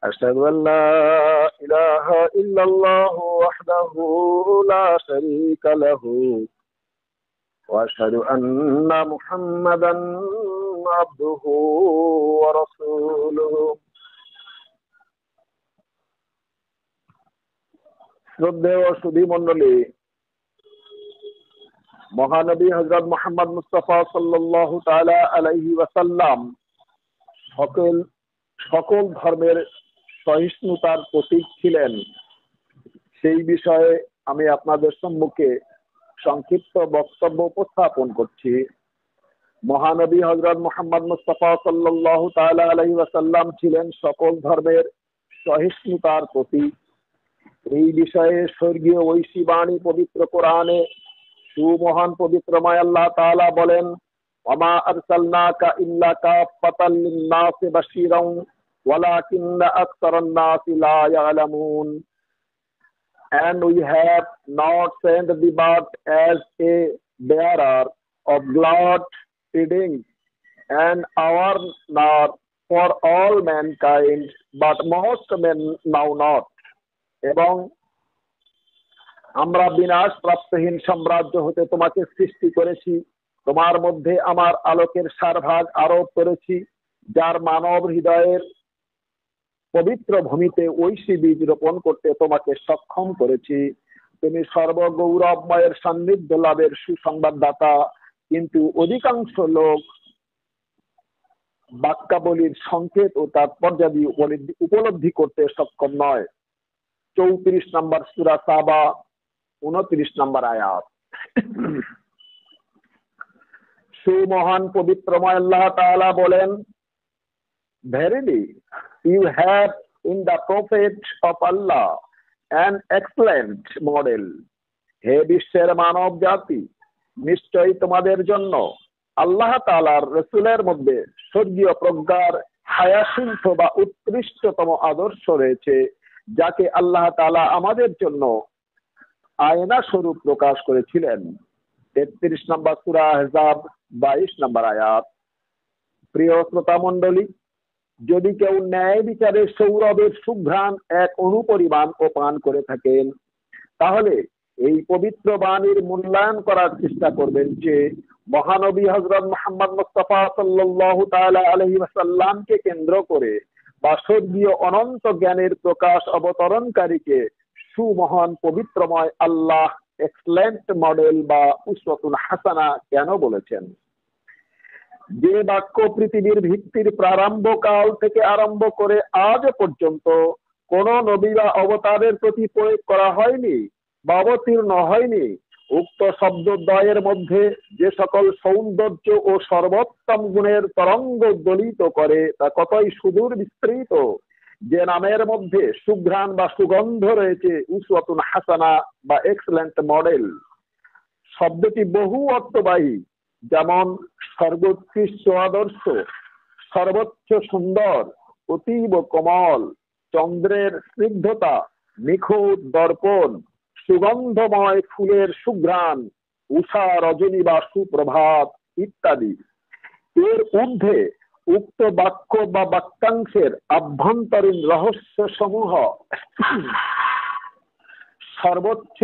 أشهد أن لا إله إلا الله وحده لا شريك له وأشهد أن محمدا عبده ورسوله শ্রদ্ধেয় সুধী মণ্ডলী, মহানবী হযরত মুহাম্মদ মুস্তাফা সাল্লাল্লাহু তাআলা আলাইহি ওয়াসাল্লাম সকল ধর্মের সহিষ্ণুতার প্রতীক ছিলেন। সেই বিষয়ে আমি আপনাদের সম্মুখে সংক্ষিপ্ত বক্তব্য উপস্থাপন করছি। মহানবী হযরত মুহাম্মদ মুস্তাফা সাল্লাল্লাহু তাআলা আলাইহি ওয়াসাল্লাম ছিলেন সকল ধর্মের সহিষ্ণুতার প্রতীক। এই বিষয়ে স্বর্গীয় ঐশী বাণী পবিত্র কোরআনে সুমহান পবিত্রময় আল্লাহ তাআলা বলেন, ওয়ামা আরসালনাকা ইল্লা কাফাতাল লিন-নাসি বাশীরান ওয়ালাকিন্না আকসারান নাসি লা ইয়ালামুন। And we have not sent thee but as a bearer of glad tidings and awareness for all mankind, but most men know not. এবং আমরা বিনাশ প্রাপ্তহীন সাম্রাজ্য হতে তোমাকে সৃষ্টি করেছি, তোমার মধ্যে আমার আলোকের সারভাগ আরোপ করেছি, যার মানব হৃদয়ের পবিত্র ভূমিতে ঐশী বীজ রোপণ করতে তোমাকে সক্ষম করেছি। তুমি সর্বগৌরবময়ের সান্নিধ্য লাভের সুসংবাদদাতা। কিন্তু অধিকাংশ লোক বাক্যাবলীর সংকেত ও তাৎপর্যাদি উপলব্ধি করতে সক্ষম নয়। 34 নম্বর সূরা সাবা, 29 নম্বর আয়াত। সুমহান পবিত্রময় আল্লাহ তাআলা বলেন, Verily, you have in the Prophet of Allah an excellent model. হে বিশ্বের মানব জাতি, নিশ্চয়ই তোমাদের জন্য আল্লাহ তাআলার রাসূলের মধ্যে স্বর্গীয় প্রজ্ঞার হায়াসিন্ধ বা উৎকৃষ্টতম আদর্শ রয়েছে, যাকে আল্লাহ তাআলা আমাদের জন্য আয়না স্বরূপ প্রকাশ করেছিলেন। 33 নম্বর সূরা আহজাব, 22 নম্বর আয়াত। প্রিয় শ্রোতা মণ্ডলী, যদি কেউ ন্যায় বিচারে সৌরভের সুঘ্রাণ এক অনুপরিমাণ ও পান করে থাকেন, তাহলে এই পবিত্র বাণীর মূল্যায়ন করার চেষ্টা করবেন যে মহানবী হযরত মুহাম্মদ মুস্তাফা সাল্লাল্লাহু তাআলা আলাইহি ওয়াসাল্লামকে কেন্দ্র করে বা স্বর্গীয় অনন্ত জ্ঞানের প্রকাশ অবতরণকারীকে সুমহান পবিত্রময় আল্লাহ এক্সেলেন্ট মডেল বা উসওয়াতুন হাসানা কেন বলেছেন। যে বাক্য পৃথিবীর ভিত্তির প্রারম্ভকাল থেকে আরম্ভ করে আজ পর্যন্ত কোন নবী বা অবতারের প্রতি প্রয়োগ করা হয়নি বা অবতীর্ণ হয়নি, উক্ত শব্দদ্বয়ের মধ্যে যে সকল সৌন্দর্য ও সর্বোত্তম গুণের তরঙ্গ উদ্দোলিত করে তা কতই সুদূর বিস্তৃত। যে নামের মধ্যে সুঘ্রাণ বা সুগন্ধ রয়েছে, উসওয়াতুন হাসানা বা এক্সেলেন্ট মডেল শব্দটি বহু অর্থবাহী, যেমন সর্বোৎকৃষ্ট আদর্শ, সর্বোচ্চ সুন্দর, অতীব কোমল, চন্দ্রের স্নিগ্ধতা, নিখুঁত দর্পণ, সুগন্ধময় ফুলের সুঘ্রাণ, উষা রজনী বা সুপ্রভাত ইত্যাদি। এর ঊর্ধ্বে উক্ত বাক্য বা বাক্যাংশের আভ্যন্তরীণ রহস্য সমূহ সর্বোচ্চ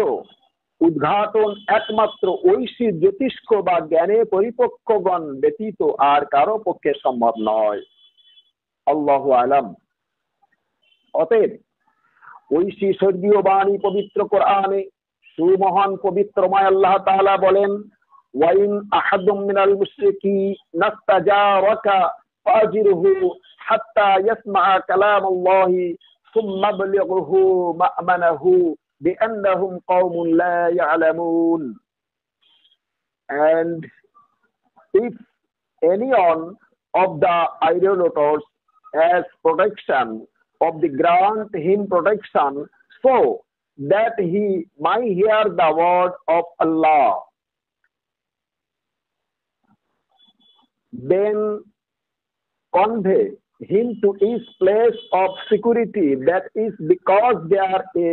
উদ্ঘাটন একমাত্র ঐশী জ্যোতিষ্ক বা জ্ঞানে পরিপক্কগণ ব্যতীত আর কারো পক্ষে সম্ভব নয়। আল্লাহু আলাম। অতএব ঐশী স্বর্গীয় বাণী পবিত্র কোরআনে সুমহান পবিত্রময় আল্লাহ তাআলা বলেন, ওয়াইন আহাদুম মিনাল মুশরিকিনা ইস্তাজারাকা ফাজিরহু হাত্তা ইয়াসমা'a কালামাল্লাহি সুম্মা বালিগহু মা'মানাহু বিআন্নাহুম কওমুন লা ইয়ালামুন। And if any one of the idolaters as protection of the grant him protection so that he might hear the word of Allah, then convey him to his place of security, that is because they are a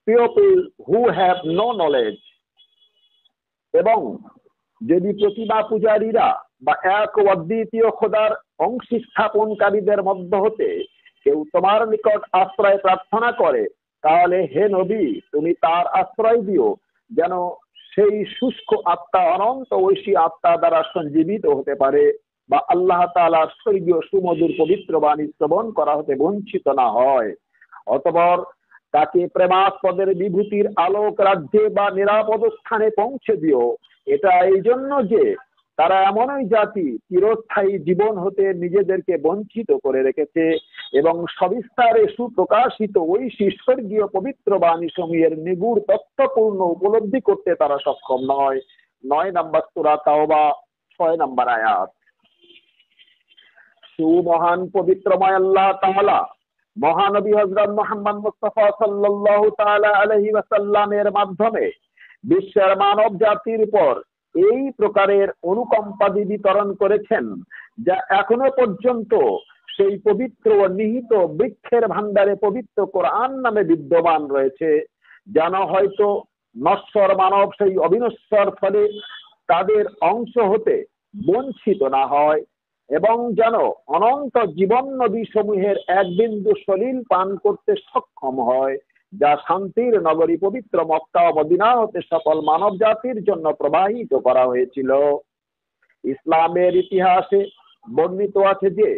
people who have no knowledge. এবং যদি প্রতিমা পূজারীরা বা এক অদ্বিতীয় খোদার অংশী স্থাপনকারীদের মধ্য হতে কেউ তোমার নিকট আশ্রয় প্রার্থনা করে, তাহলে হে নবী তুমি তার আশ্রয় দিও, যেন সেই শুষ্ক আত্মা অনন্ত ঐশী আত্মা দ্বারা সঞ্জীবিত হতে পারে, বা আল্লাহ তাআলার স্বর্গীয় সুমধুর পবিত্র বাণী শ্রবণ করা হতে বঞ্চিত না হয়। অতঃপর তাকে প্রেমাস্পদের বিভূতির আলোক রাজ্যে বা নিরাপদ স্থানে পৌঁছে দিও। এটা এই জন্য যে তারা এমনই জাতি চিরস্থায়ী জীবন হতে নিজেদেরকে বঞ্চিত করে রেখেছে এবং সবিস্তারে সুপ্রকাশিত ওই স্বর্গীয় পবিত্র বাণী সমূহের নিগুড় তত্ত্বপূর্ণ উপলব্ধি করতে তারা সক্ষম নয়। 9 নম্বর সূরা তাওবা 6 নম্বর আয়াত। সুমহান পবিত্রময় আল্লাহ তাআলা মহানবী হযরত মুহাম্মদ মুস্তাফা সাল্লাল্লাহু তাআলা আলাইহি ওয়াসাল্লামের মাধ্যমে বিশ্বের মানব জাতির উপর এই প্রকারের অনুকম্পাদি বিতরণ করেছেন, যা এখনো পর্যন্ত সেই পবিত্র ও নিহিত বৃক্ষের ভান্ডারে পবিত্র কোরআন নামে বিদ্যমান রয়েছে, যেন হয়তো নশ্বর মানব সেই অবিনশ্বর ফলে তাদের অংশ হতে বঞ্চিত না হয়, এবং যেন অনন্ত জীবন নদী সমূহের এক বিন্দু সলিল পান করতে সক্ষম হয়, যা শান্তির নগরী পবিত্র মক্কা ও মদিনা হতে সকল মানব জাতির জন্য প্রবাহিত করা হয়েছিল। ইসলামের ইতিহাসে বর্ণিত আছে যে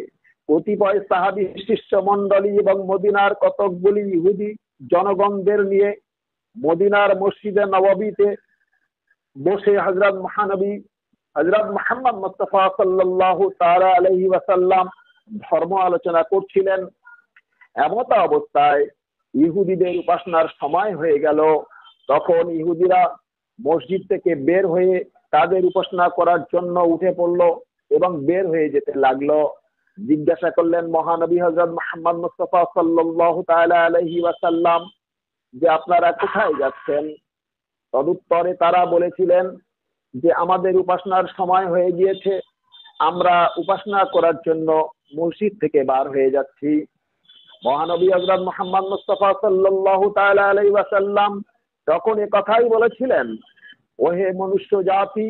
কতিপয় সাহাবী শিষ্যমণ্ডলী এবং মদিনার কতকগুলি ইহুদি জনগণদের নিয়ে মদিনার মসজিদে নববীতে বসে হযরত মহানবী হযরত মুহাম্মদ মুস্তাফা সাল্লাল্লাহু তাআলা আলাইহি ওয়াসাল্লাম ধর্ম আলোচনা করছিলেন। এমত অবস্থায় ইহুদিদের উপাসনার সময় হয়ে গেল। তখন ইহুদিরা মসজিদ থেকে বের হয়ে তাদের উপাসনা করার জন্য উঠে পড়ল এবং বের হয়ে যেতে লাগলো। জিজ্ঞাসা করলেন মহানবী হযরত মুহাম্মদ মুস্তাফা সাল্লাল্লাহু তাআলা আলাইহি ওয়াসাল্লাম যে আপনারা কোথায় যাচ্ছেন? তদুত্তরে তারা বলেছিলেন যে আমাদের উপাসনার সময় হয়ে গিয়েছে, আমরা উপাসনা করার জন্য মসজিদ থেকে বার হয়ে যাচ্ছি। মহানবী হযরত মুহাম্মদ মুস্তাফা সাল্লাল্লাহু তাআলা আলাইহি ওয়াসাল্লাম তখন এই কথাই বলেছিলেন, ওহে মনুষ্য জাতি,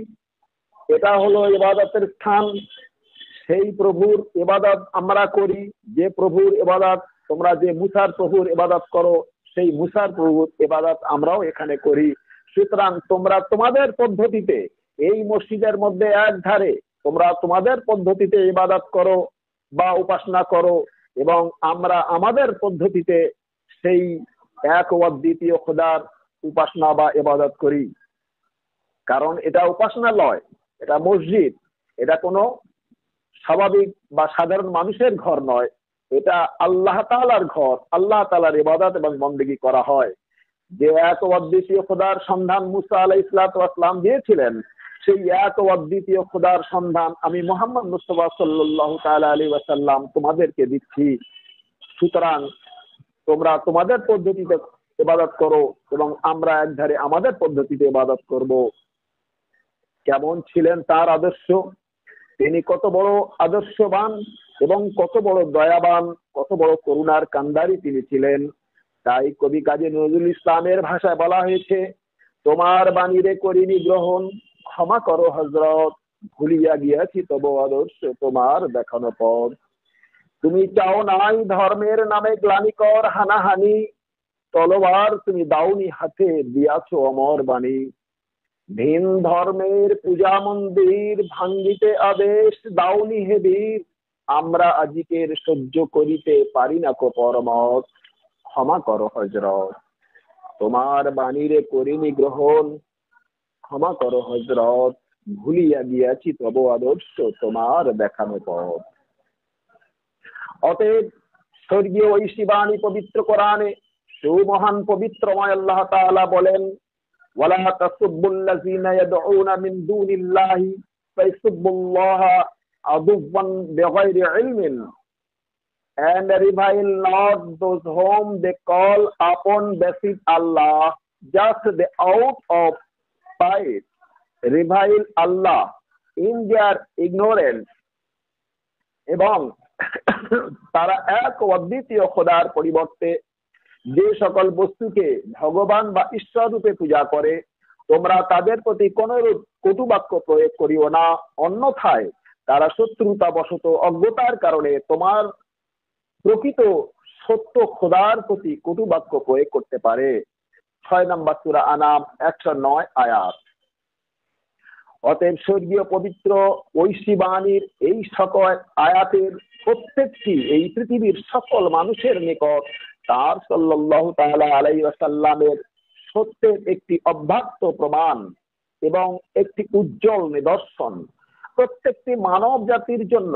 এটা হলো ইবাদতের স্থান, সেই প্রভুর ইবাদত আমরা করি যে প্রভুর ইবাদত তোমরা যে মুসার প্রভুর ইবাদত করো, সেই মুসার প্রভুর ইবাদত আমরাও এখানে করি। সুতরাং তোমরা তোমাদের পদ্ধতিতে এই মসজিদের মধ্যে এক ধারে তোমরা তোমাদের পদ্ধতিতে ইবাদত করো বা উপাসনা করো, এবং আমরা আমাদের পদ্ধতিতে সেই এক ও দ্বিতীয় খোদার উপাসনা বা ইবাদত করি। কারণ এটা উপাসনালয়, এটা মসজিদ, এটা কোনো স্বাভাবিক বা সাধারণ মানুষের ঘর নয়, এটা আল্লাহ তাআলার ঘর। আল্লাহ তাআলার ইবাদত এবং বন্দেগী করা হয়। যে এক ও অদ্বিতীয় খোদার সন্ধান মুসা আলাইহিস সালাতু ওয়াস সালাম দিয়েছিলেন, সেই এক ও অদ্বিতীয় খোদার সন্ধান আমি মুহাম্মদ মুস্তাফা সাল্লাল্লাহু তাআলা আলাইহি ওয়াসাল্লাম তোমাদেরকে দিচ্ছি। সুতরাং তোমরা তোমাদের পদ্ধতিতে ইবাদত করো এবং আমরা একধারে আমাদের পদ্ধতিতে ইবাদত করব। কেমন ছিলেন তার আদর্শ! তিনি কত বড় আদর্শবান এবং কত বড় দয়াবান, কত বড় করুণার কান্ডারি তিনি ছিলেন। তাই কবি কাজী নজরুল ইসলামের ভাষায় বলা হয়েছে, তোমার বাণী রে করিনি গ্রহণ, ক্ষমা করো হযরত, ভুলিয়া গিয়াছি তব আদর্শ তোমার দেখানো পথ। তুমি চাও নাই ধর্মের নামে গ্লানিকর হানাহানি, তলোয়ার তুমি দাওনি হাতে, দিয়াছো অমর বাণী। ভিন ধর্মের পূজা মন্দির ভাঙ্গিতে আদেশ দাওনি হে বীর, আমরা আজিকের সহ্য করিতে পারি না কো পরমত, ক্ষমা করো হযরত, তোমার বাণীরে করিনি গ্রহণ, ক্ষমা করো হযরত, ভুলিয়া গিয়াছি তব আদর্শ তোমার দেখানো পথ। অতএব স্বর্গীয় ঐশী বাণী পবিত্র কোরআনে সুমহান পবিত্রময় আল্লাহ তাআলা বলেন, ওয়ালা তাসুব্বুল্লাযীনা ইয়াদউনা মিন দুনিল্লাহি ফায়াসুব্বুল্লাহা আদুওয়ান বিগাইরি ইলমিন, and revile not those whom they call upon beside Allah, just they out of spite revile Allah in their ignorance, এবং তারা এক অদ্বিতীয় খোদার পরিবর্তে যে সকল বস্তুকে ভগবান বা ঈশ্বর রূপে পূজা করে, তোমরা তাদের প্রতি কোনরূপ কটুবাক্য প্রয়োগ করিও না, অন্যথায় তারা শত্রুতা বশত অজ্ঞতার কারণে তোমার প্রকৃত সত্য খোদার প্রতি কটু বাক্য প্রয়োগ করতে পারে। 6 নম্বর সূরা আনাম 109 আয়াত। অতএব স্বর্গীয় পবিত্র ঐশী বাণীর এই সকল আয়াতের প্রত্যেকটি এই পৃথিবীর সকল মানুষের নিকট তার সাল্লাল্লাহু তাআলা আলাইহি ওয়াসাল্লামের সত্যের একটি অব্যক্ত প্রমাণ এবং একটি উজ্জ্বল নিদর্শন। প্রত্যেকটি মানব জাতির জন্য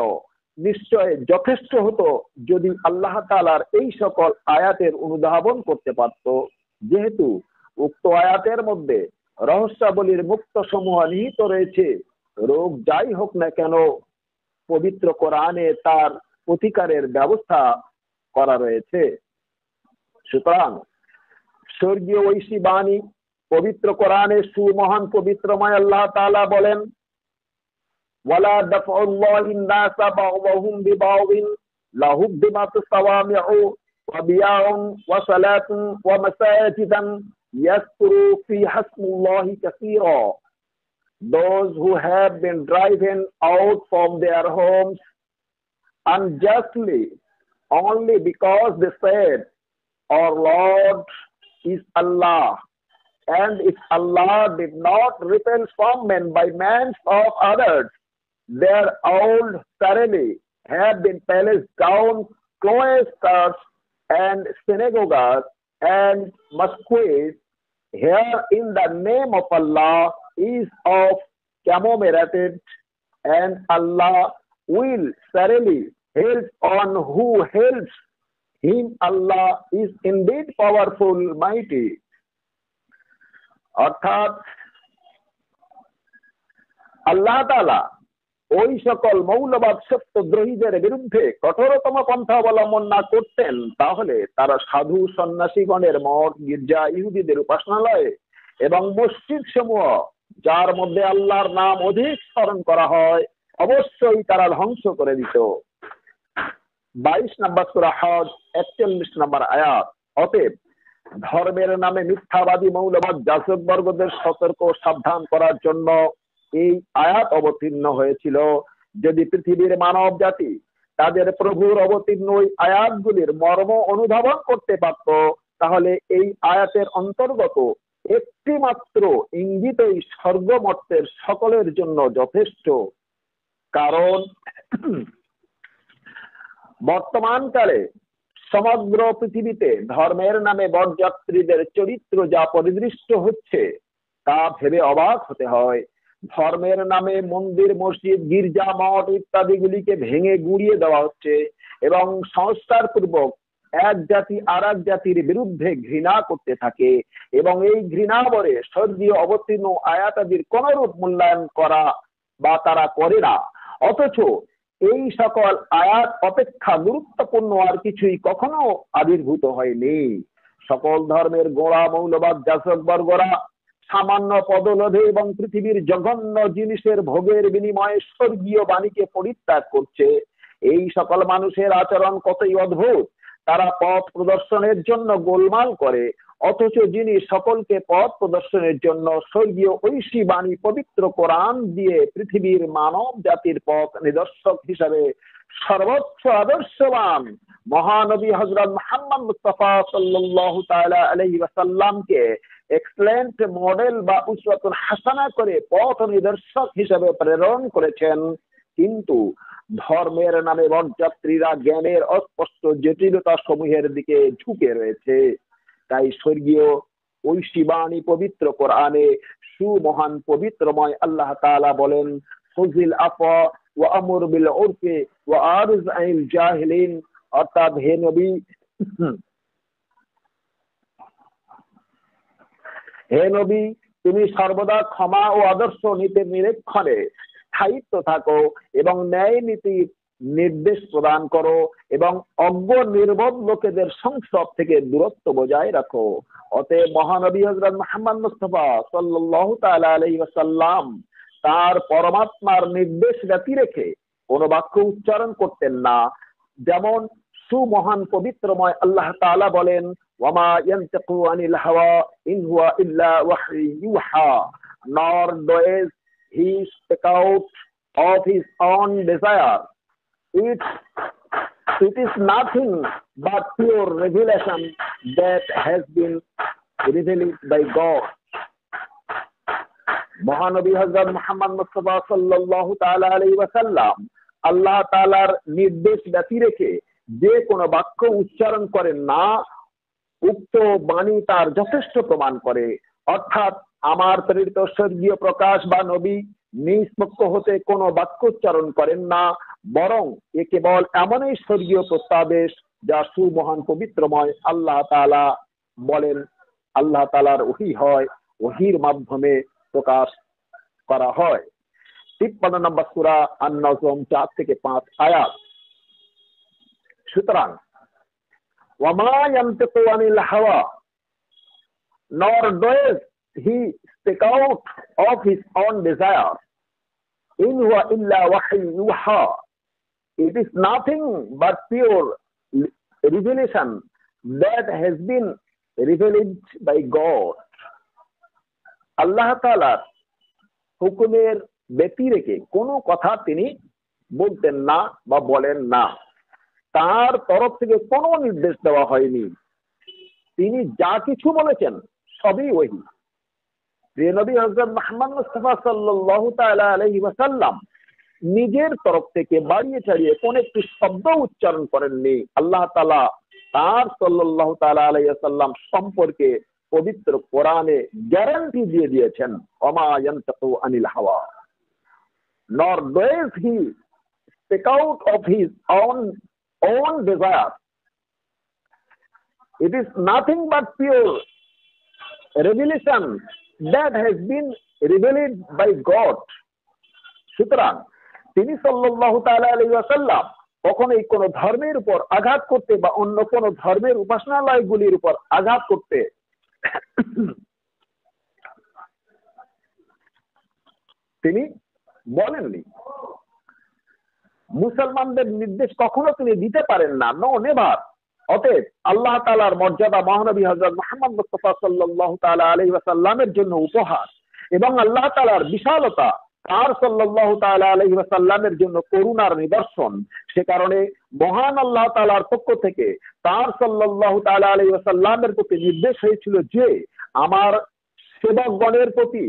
নিশ্চয় যথেষ্ট হতো যদি আল্লাহ তাআলার এই সকল আয়াতের অনুধাবন করতে পারত, যেহেতু উক্ত আয়াতের মধ্যে রহস্যাবলীর মুক্ত সমূহ নিহিত রয়েছে। রোগ যাই হোক না কেন, পবিত্র কোরআনে তার প্রতিকারের ব্যবস্থা করা রয়েছে। সুতরাং স্বর্গীয় ঐশী বাণী পবিত্র কোরআনে সুমহান পবিত্রময় আল্লাহ তাআলা বলেন, ওয়ালা দাফউল্লাহিন নাসা বা'দহুম বিবা'দিন লাহুদ্দিমাতুস সাওয়ামি'ু ওয়া বিয়া'উন ওয়া সালাতুন ওয়া মাসাজিদান ইয়াসকুরু ফিহা ইসমুল্লাহি কাসীরা। Those who have been driven out from their homes unjustly only because they said, our Lord is Allah, and if Allah did not repel some men by means of others, their old thoroughly have been placed down cloisters and synagogues and mosques. Here in the name of Allah is of commemorated, and Allah will thoroughly help on who helps him. Allah is indeed powerful, mighty. অর্থাৎ আল্লাহ তাআলা ওই সকল মৌলবাদ সত্যদ্রোহীদের বিরুদ্ধে কঠোরতম পন্থা অবলম্বন না করতেন, তাহলে তারা সাধু সন্ন্যাসীগণের মঠ, গির্জা, ইহুদিদের উপাসনালয় এবং মসজিদ সমূহ যার মধ্যে আল্লাহর নাম অধিক স্মরণ করা হয় অবশ্যই তারা ধ্বংস করে দিত। 22 নম্বর সূরা হজ 41 নম্বর আয়াত। অতএব ধর্মের নামে মিথ্যাবাদী মৌলবাদ যাজক বর্গদের সতর্ক সাবধান করার জন্য এই আয়াত অবতীর্ণ হয়েছিল। যদি পৃথিবীর মানব জাতি তাদের প্রভুর অবতীর্ণ ওই আয়াতগুলির মর্ম অনুধাবন করতে পারত, তাহলে এই আয়াতের অন্তর্গত একটি মাত্র ইঙ্গিতই স্বর্গমর্তের সকলের জন্য যথেষ্ট। কারণ বর্তমানকালে সমগ্র পৃথিবীতে ধর্মের নামে বরযাত্রীদের চরিত্র যা পরিদৃষ্ট হচ্ছে তা ভেবে অবাক হতে হয়। ধর্মের নামে মন্দির, মসজিদ, গির্জা, মঠ ইত্যাদিগুলিকে ভেঙে গুঁড়িয়ে দেওয়া হচ্ছে এবং সংস্কার পূর্বক এক জাতি আর এক জাতির বিরুদ্ধে ঘৃণা করতে থাকে এবং এই ঘৃণাবরে স্বর্গীয় অবতীর্ণ আয়াতাদির কোনরূপ মূল্যায়ন করা বা তারা করে না। অথচ এই সকল আয়াত অপেক্ষা গুরুত্বপূর্ণ আর কিছুই কখনো আবির্ভূত হয়নি। সকল ধর্মের গোড়া মৌলবাদ যাজক বর্গরা সামান্য পদলোভে এবং পৃথিবীর জঘন্য জিনিসের ভোগের বিনিময়ে স্বর্গীয় বাণীকে পরিত্যাগ করছে। এই সকল মানুষের আচরণ কতই অদ্ভুত। তারা পথ প্রদর্শনের জন্য গোলমাল করে, অথচ যিনি সকলকে পথ প্রদর্শনের জন্য স্বর্গীয় ঐশী বাণী পবিত্র কোরআন দিয়ে পৃথিবীর মানব জাতির পথ নিদর্শক হিসাবে সর্বোচ্চ আদর্শবান মহানবী হযরত মুহাম্মদ মুস্তাফা সাল্লাল্লাহু তাআলা আলাইহি ওয়াসাল্লামকে এক্সেলেন্ট মডেল বা উসওয়াতুন হাসানা করে পথ নিদর্শক হিসাবে প্রেরণ করেছেন, কিন্তু ধর্মের নামে বরযাত্রীরা জ্ঞানের অস্পষ্ট জটিলতা সমূহের দিকে ঝুঁকে রয়েছে। তাই স্বর্গীয় ঐশী বাণী পবিত্র কোরআনে সুমহান পবিত্রময় আল্লাহ তাআলা বলেন, ফুজিল আফা ওয়া আমর বিল উরফি ওয়া আরিজ আনিল জাহিলিন। অর্থাৎ হে নবী, তুমি সর্বদা ক্ষমা ও আদর্শ নীতির নিরীক্ষণে স্থায়িত্ব থাকো এবং ন্যায় নীতির নির্দেশ প্রদান করো এবং অজ্ঞ নির্বোধ লোকেদের সংস্রব থেকে দূরত্ব বজায় রাখো। অতএব মহানবী হযরত মুহাম্মদ মুস্তাফা সাল্লাল্লাহু তাআলা আলাইহি ওয়াসাল্লাম তার পরমাত্মার নির্দেশ ব্যতি রেখে কোনো বাক্য উচ্চারণ করতেন না। যেমন সুমহান পবিত্রময় আল্লাহ তাআলা বলেন, ওয়ামা ইয়ানতিকু আনিল হাওয়া ইন হুয়া ইল্লা ওয়াহয়ু ইউহা, nor does he speak out of his own desire. It It is nothing but pure revelation that has been revealed by God. মহানবী হযরত মুহাম্মদ মুস্তাফা সাল্লাল্লাহু তাআলা আলাইহি ওয়াসাল্লাম আল্লাহ তাআলার নির্দেশ ব্যতি রেখে যে কোনো বাক্য উচ্চারণ করেন না, উক্ত বাণী তার যথেষ্ট প্রমাণ করে। অর্থাৎ আমার প্রেরিত স্বর্গীয় প্রকাশ বা নবী নিজ পক্ষ হতে কোনো বাক্য উচ্চারণ করেন না, বরং এ কেবল এমনই স্বর্গীয় প্রত্যাদেশ যা সুমহান পবিত্রময় আল্লাহ তাআলা বলেন। আল্লাহ তাআলার ওহী হয়, ওহীর মাধ্যমে প্রকাশ করা হয়। 53 নম্বর সূরা আন-নজম 4 থেকে 5 আয়াত। সুতরাং ওয়ামা ইয়ানতিকু আনিল হাওয়া, nor does he speak out of his own desire, in huwa illa wahyu yuha. It is nothing but pure revelation that has been revealed by God. আল্লাহ তাআলার হুকুমের ব্যতি রেখে কোনো কথা তিনি বলতেন না বা বলেন না। তার তরফ থেকে কোনো নির্দেশ দেওয়া হয়নি। তিনি যা কিছু বলেছেন সবই ওহী। প্রিয় নবী হযরত মুহাম্মদ মুস্তাফা সাল্লাল্লাহু তাআলা আলাইহি ওয়াসাল্লাম নিজের তরফ থেকে বাড়িয়ে ছাড়িয়ে কোন একটি শব্দ উচ্চারণ করেননি। আল্লাহ তাআলা তার সাল্লাল্লাহু তাআলা আলাইহি ওয়াসাল্লাম সম্পর্কে পবিত্র কোরআনে গ্যারান্টি দিয়ে দিয়েছেন, ওমা ইয়ানতাকু আনিল হাওয়া, nor does he speak out of his own desire. It is nothing but pure revelation that has been revealed by God. সুতরাং তিনি সাল্লাল্লাহু তাআলা আলাইহি ওয়াসাল্লাম কখনোই কোন ধর্মের উপর আঘাত করতে বা অন্য কোন ধর্মের উপাসনালয়গুলির উপর আঘাত করতে তিনি বলেননি। মুসলমানদের নির্দেশ কখনো তিনি দিতে পারেন না, নো নেভার। অতএব আল্লাহ তাআলার মর্যাদা মহানবী হযরত মুহাম্মদ মুস্তাফা সাল্লাল্লাহু তাআলা আলাইহি ওয়াসাল্লামের জন্য উপহার এবং আল্লাহ তাআলার বিশালতা তার সাল্লাল্লাহু তাআলা আলাইহি ওয়াসাল্লামের জন্য করুণার নিদর্শন। সে কারণে মহান আল্লাহ তাআলার পক্ষ থেকে তার সাল্লাল্লাহু তাআলা আলাইহি ওয়াসাল্লামের প্রতি নির্দেশ হয়েছিল যে আমার সেবকগণের প্রতি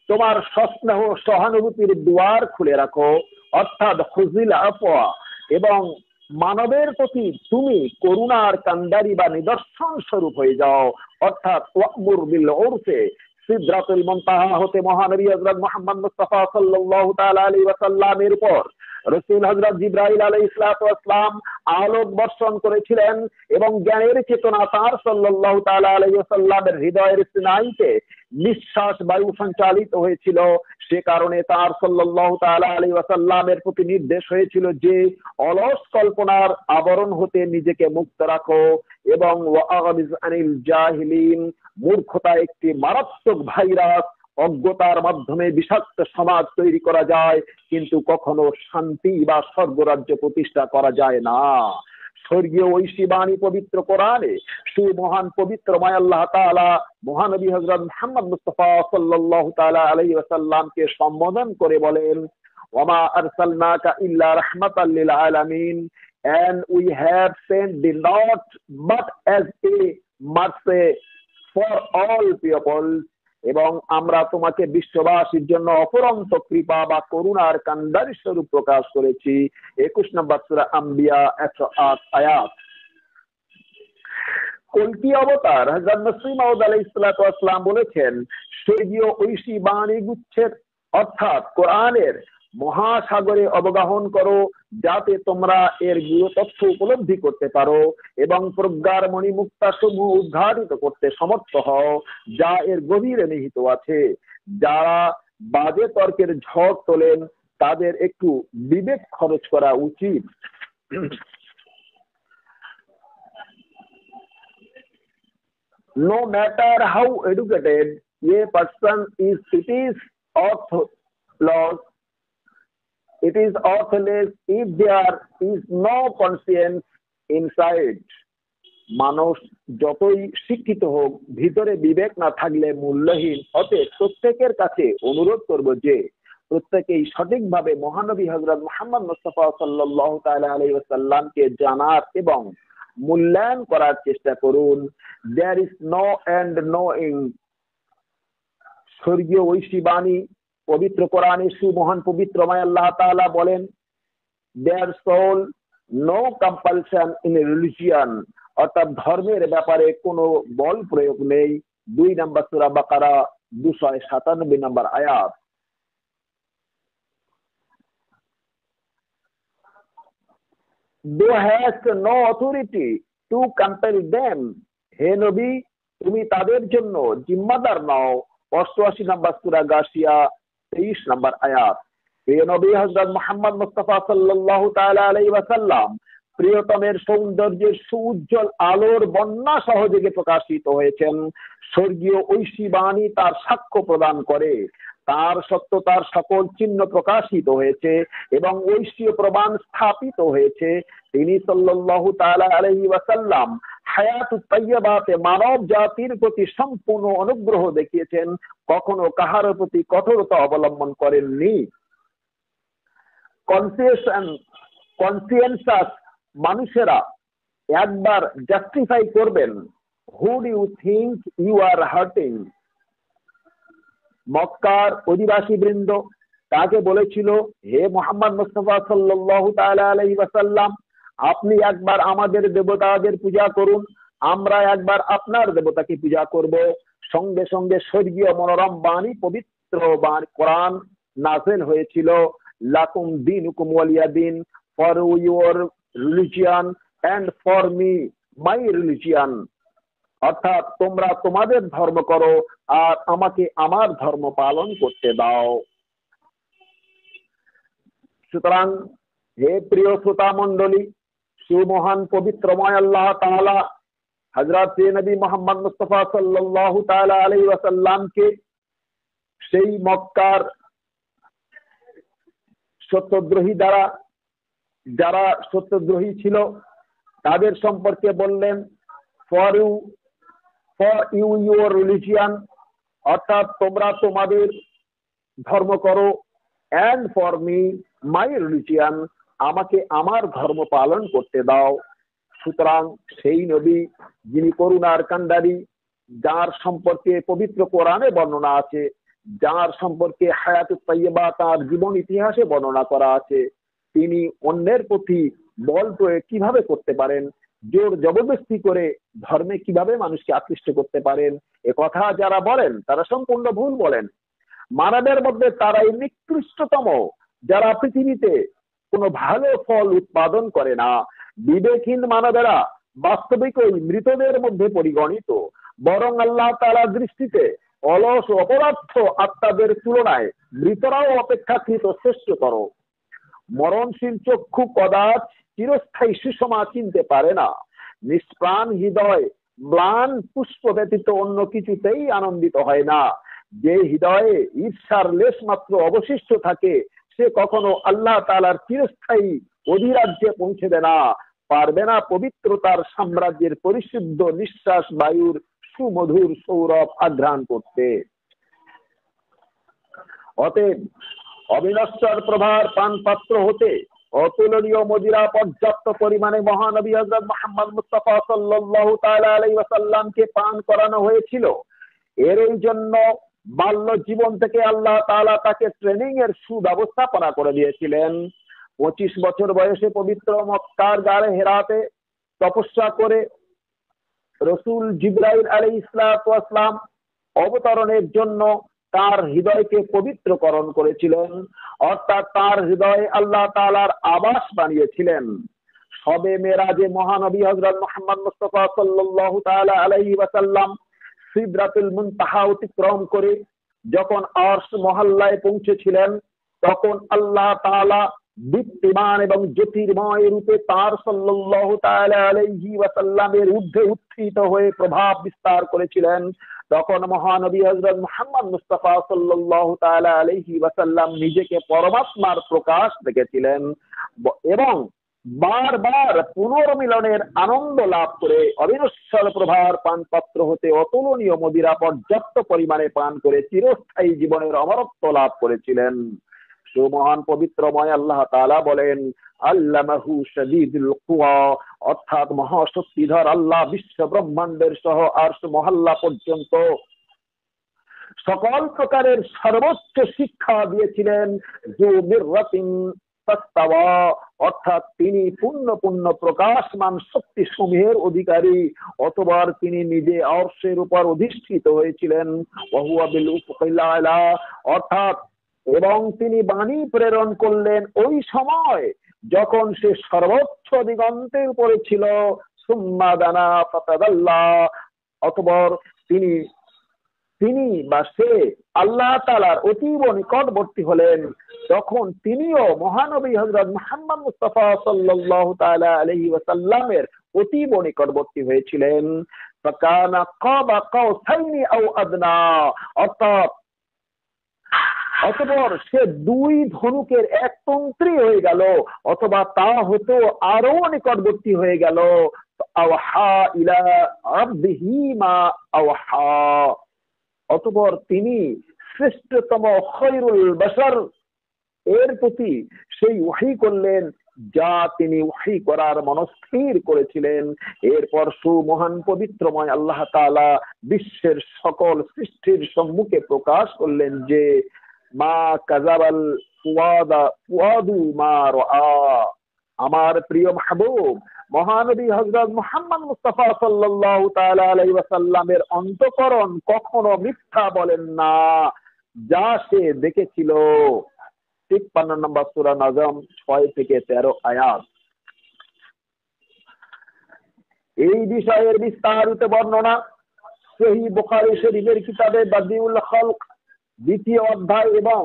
তোমার সস্নেহ সহানুভূতির দুয়ার খুলে রাখো, অর্থাৎ খুজিল আফওয়া, এবং মানবের প্রতি তুমি করুণার কান্ডারি বা নিদর্শন স্বরূপ হয়ে যাও, অর্থাৎ ওয়ামুর বিল উরফে। সিদরাতুল মুনতাহা হতে মহানবী হযরত মুহাম্মদ মুস্তাফা সাল্লাল্লাহু তাআলা আলাইহি ওয়াসাল্লামের উপর রাসূল হযরত জিবরাইল আলাইহিস সালাতু ওয়াস সালাম আলোক বর্ষণ করেছিলেন এবং জ্ঞানের চেতনা তার সাল্লাল্লাহু তাআলা আলাইহি ওয়াসাল্লামের হৃদয়ের স্নায়ুতে নিঃশ্বাস বায়ু সঞ্চালিত হয়েছিল। সে কারণে তার সাল্লাল্লাহু তাআলা আলাইহি ওয়াসাল্লামের প্রতি নির্দেশ হয়েছিল যে অলস কল্পনার আবরণ হতে নিজেকে মুক্ত রাখো এবং ওয়াআবিজ আনিল জাহিলিন। মূর্খতা একটি মারাত্মক ভাইরাস, অজ্ঞতার মাধ্যমে বিষাক্ত সমাজ তৈরি করা যায়, কিন্তু কখনো শান্তি বা স্বর্গরাজ্য প্রতিষ্ঠা করা যায় না। স্বর্গীয় ঐশী বাণী পবিত্র কোরআনে সুমহান পবিত্রময় আল্লাহ তাআলা মহানবী হযরত মুহাম্মদ মুস্তাফা সাল্লাল্লাহু তাআলা আলাইহি ওয়াসাল্লামকে সম্বোধন করে বলেন, ওয়ামা আরসালনাকা ইল্লা রাহমাতাল লিল আলামিন, and we have sent thee not but as a mercy for all people, এবং আমরা তোমাকে বিশ্ববাসীর জন্য অপরন্ত কৃপা বা করুণার কান্ডারি স্বরূপ প্রকাশ করেছি। 21 নম্বর সূরা আম্বিয়া 108 আয়াত। কল্কি অবতার হযরত মসিহ মাউদ আলাইহিস সালাতু ওয়াস সালাম বলেছেন, স্বর্গীয় ঐশী বাণী গুচ্ছের অর্থাৎ কোরআনের মহাসাগরে অবগাহন করো, যাতে তোমরা এর গূঢ় তথ্য উপলব্ধি করতে পারো এবং প্রজ্ঞার মণিমুক্তা সমূহ উদ্ঘাটিত করতে সমর্থ হও যা এর গভীরে নিহিত আছে। যারা বাজে তর্কের ঝড় তোলেন তাদের একটু বিবেক খরচ করা উচিত। No matter how educated a person is, it is worthless if there is no conscience inside. মানুষ যতই শিক্ষিত হোক, ভিতরে বিবেক না থাকলে মূল্যহীন। অতএব প্রত্যেকের কাছে অনুরোধ করব যে প্রত্যেকেই সঠিকভাবে মহানবী হযরত মুহাম্মদ মুস্তাফা সাল্লাল্লাহু তাআলা আলাইহি ওয়াসাল্লামকে জানার এবং মূল্যায়ন করার চেষ্টা করুন। There is no end knowing, স্বর্গীয় ঐশী বাণী পবিত্র কোরআনে সুমহান পবিত্রময় আল্লাহ তাআলা বলেন, there shall no compulsion in religion, অর্থাৎ ধর্মের ব্যাপারে কোনো বল প্রয়োগ নেই। 2 নম্বর সূরা বাকারা 297 নম্বর আয়াত। Thou hast no authority to compel them, হে নবী তুমি তাদের জন্য জিম্মাদার নও। 88 নম্বর সূরা গাশিয়া 23 নম্বর আয়াত। প্রিয় নবী হযরত মুহাম্মদ মুস্তাফা সাল্লাল্লাহু তাআলা আলাইহি ওয়াসাল্লাম প্রিয়তমের সৌন্দর্যের সুউজ্জ্বল আলোর বন্যা সহযোগে প্রকাশিত হয়েছেন। স্বর্গীয় ঐশী বাণী তার সাক্ষ্য প্রদান করে, তার সত্যতার সকল চিহ্ন প্রকাশিত হয়েছে এবং ঐশীয় প্রমাণ স্থাপিত হয়েছে। তিনি সাল্লাল্লাহু তাআলা আলাইহি ওয়াসাল্লাম হায়াতুত তাইয়্যিবাতে মানব জাতির প্রতি সম্পূর্ণ অনুগ্রহ দেখিয়েছেন, কখনো কাহার প্রতি কঠোরতা অবলম্বন করেননি। কনসিয়েন্সাস মানুষেরা একবার জাস্টিফাই করবেন, who do you think you are hurting. মক্কার অধিবাসী বৃন্দ তাকে বলেছিল, হে মুহাম্মদ মুস্তাফা সাল্লাল্লাহু তাআলা আলাইহি ওয়াসাল্লাম আপনি একবার আমাদের দেবতাদের পূজা করুন, আমরা একবার আপনার দেবতাকে পূজা করব। সঙ্গে সঙ্গে স্বর্গীয় মনোরম বাণী পবিত্র বাণী কোরআন নাযিল হয়েছিল, লাকুম দীনুকুম ওয়ালিয়া দিন, for your religion and for me my religion, অর্থাৎ তোমরা তোমাদের ধর্ম করো আর আমাকে আমার ধর্ম পালন করতে দাও। সুতরাং হে প্রিয় শ্রোতা মণ্ডলী, সুমহান পবিত্রময় আল্লাহ তাআলা হযরত নবী মুহাম্মদ মুস্তাফা সাল্লাল্লাহু তাআলা আলাইহি ওয়াসাল্লামকে সেই মক্কার সত্যদ্রোহী দ্বারা যারা সত্যদ্রোহী ছিল তাদের সম্পর্কে বললেন, ফর ইউ ইউর রিলিজিয়ান, অর্থাৎ তোমরা তোমাদের ধর্ম করো, and for me my religion, আমাকে আমার ধর্ম পালন করতে দাও। সুতরাং সেই নবী যিনি করুণার কান্ডারী, যার সম্পর্কে পবিত্র কোরআনে বর্ণনা আছে, যার সম্পর্কে হায়াতুত তাইয়্যিবা তার জীবন ইতিহাসে বর্ণনা করা আছে, তিনি অন্যের প্রতি বল প্রয়োগ কিভাবে করতে পারেন, জোর জবরদস্তি করে ধর্মে কিভাবে মানুষকে আকৃষ্ট করতে পারেন, এ কথা যারা বলেন তারা সম্পূর্ণ ভুল বলেন। মানবের মধ্যে তারাই নিকৃষ্টতম যারা পৃথিবীতে কোনো ভালো ফল উৎপাদন করে না। বিবেকহীন মানবেরা বাস্তবিকই মৃতদের মধ্যে পরিগণিত, বরং আল্লাহ তাআলার দৃষ্টিতে অলস ও অপদার্থ আত্মাদের তুলনায় মৃতরাও অপেক্ষাকৃত শ্রেষ্ঠতর। মরণশীল চক্ষু কদাচ চিরস্থায়ী সুষমা চিনতে পারে না, নিষ্প্রাণ হৃদয় ম্লান পুষ্প ব্যতীত অন্য কিছুতেই আনন্দিত হয় না। যে হৃদয়ে ঈর্ষার লেশ মাত্র অবশিষ্ট থাকে সে কখনো আল্লাহ তাআলার চিরস্থায়ী অধিরাজ্যে পৌঁছবে না, পারবে না পবিত্রতার সাম্রাজ্যের পরিশুদ্ধ নিঃশ্বাস বায়ুর সুমধুর সৌরভ আঘ্রাণ করতে। অতএব অবিনশ্বর প্রভার পান পাত্র হতে অতুলনীয় মদিরা পর্যাপ্ত পরিমাণে মহানবী হযরত মুহাম্মদ মুস্তাফা সাল্লাল্লাহু তাআলা আলাইহি ওয়াসাল্লামকে পান করানো হয়েছিল। এর জন্য বাল্য জীবন থেকে আল্লাহ তাআলা তাকে ট্রেনিং এর সুব্যবস্থাপনা করে দিয়েছিলেন। 25 বছর বয়সে পবিত্র মক্কার গাড়ে হেরাতে তপস্যা করে রসুল জিবরাইল আলাইহিস সালাম অবতরণের জন্য তার হৃদয়কে পবিত্রকরণ করেছিলেন, অর্থাৎ তার হৃদয়ে আল্লাহ তাআলার আবাস বানিয়েছিলেন। শবে মেরাজে মহানবী হযরত মুহাম্মদ মুস্তাফা সাল্লাল্লাহু তাআলা আলাইহি ওয়াসাল্লাম সিদরাতুল মুনতাহা অতিক্রম করে যখন আরশ মহল্লায় পৌঁছেছিলেন, তখন আল্লাহ তাআলা দীপ্তিমান এবং জ্যোতির্ময় রূপে তার সাল্লাল্লাহু তাআলা আলাইহি ওয়াসাল্লামের ঊর্ধ্বে উত্থিত হয়ে প্রভাব বিস্তার করেছিলেন। তখন মহানবী হযরত মুহাম্মদ মুস্তাফা সাল্লাল্লাহু তাআলা আলাইহি ওয়াসাল্লাম নিজেকে পরমাত্মার প্রকাশ দেখেছিলেন এবং বারবার পুনর্মিলনের আনন্দ লাভ করে অবিনশ্বর প্রভার পান পাত্র হতে অতুলনীয় মদিরা পর্যাপ্ত পরিমাণে পান করে চিরস্থায়ী জীবনের অমরত্ব লাভ করেছিলেন। সুমহান পবিত্রময় আল্লাহ তাআলা বলেন আল্লামাহু শাদীদুল কুওয়া, অর্থাৎ মহাশক্তিধর আল্লাহ বিশ্ব ব্রহ্মাণ্ডের সহ আরশ মহল্লা পর্যন্ত সকল প্রকারের সর্বোচ্চ শিক্ষা দিয়েছিলেন। যু মিররাতিন ফাস্তাওয়া, অর্থাৎ তিনি পূর্ণ পূর্ণ প্রকাশমান শক্তি সমূহের অধিকারী, অতঃপর তিনি নিজে আরশের উপর অধিষ্ঠিত হয়েছিলেন। ওয়া হুয়া বিল উফুকিল আলা, অর্থাৎ এবং তিনি বাণী প্রেরণ করলেন ওই সময় যখন সে সর্বোচ্চ দিগন্তের উপরে ছিল। সুম্মা দানা ফাতাদাল্লা, অতঃপর তিনি তিনি বা সে আল্লাহ তাআলার অতীব নিকটবর্তী হলেন। তখন তিনিও মহানবী হযরত মুহাম্মদ মুস্তাফা সাল্লাল্লাহু তাআলা আলাইহি ওয়াসাল্লামের অতীব নিকটবর্তী হয়েছিলেন। ফাকানা কাবা কাউসাইনি আও আদনা, অর্থাৎ অতঃপর সে দুই ধনুকের এক তন্ত্রী হয়ে গেল, অথবা তা হতো আরো নিকটবর্তী হয়ে গেল। আওহা ইলা আবদিহি মা আওহা, অতঃপর তিনি শ্রেষ্ঠতম খৈরুল বাশার এর প্রতি সেই ওহী করলেন যা তিনি ওহী করার মনস্থির করেছিলেন। এরপর সুমহান পবিত্রময় আল্লাহ তাআলা বিশ্বের সকল সৃষ্টির সম্মুখে প্রকাশ করলেন যে মা কাযাবাল ফুয়াদু মা রাআ, আমার প্রিয় মাহবুব মহানবী হযরত মুহাম্মদ মুস্তাফা সাল্লাল্লাহু তাআলা আলাইহি ওয়াসাল্লামের অন্তঃকরণ কখনো মিথ্যা বলেন না, যা সে দেখেছিল। 53 নম্বর সূরা নাজম 6 থেকে 13 আয়াত। এই বিষয়ের বিস্তারিত বর্ণনা সহিহ বুখারী শরীফের কিতাবে বাদিউল খালক 2য় অধ্যায় এবং